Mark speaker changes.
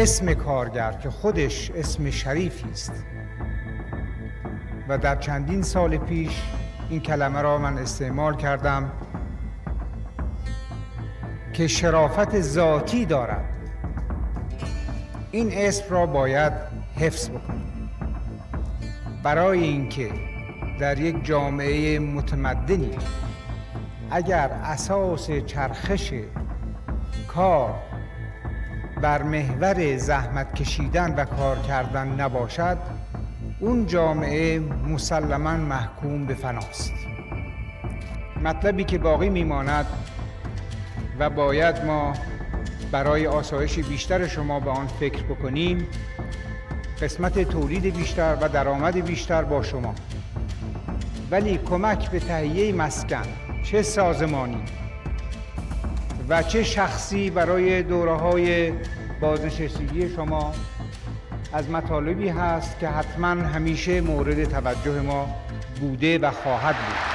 Speaker 1: اسم کارگر که خودش اسم شریفی است و در چندین سال پیش این کلمه را من استعمال کردم که شرافت ذاتی دارد، این اسم را باید حفظ بکنیم برای اینکه در یک جامعه متمدنی اگر اساس چرخش کار بر محور زحمت کشیدن و کار کردن نباشد، اون جامعه مسلماً محکوم به فناست. مطلبی که باقی میماند و باید ما برای آسایش بیشتر شما به آن فکر بکنیم، قسمت تولید بیشتر و درآمد بیشتر با شما، ولی کمک به تهیه مسکن، چه سازمانی و چه شخصی برای دوره‌های بازنشستگی شما از مطالبی هست که حتما همیشه مورد توجه ما بوده و خواهد بود.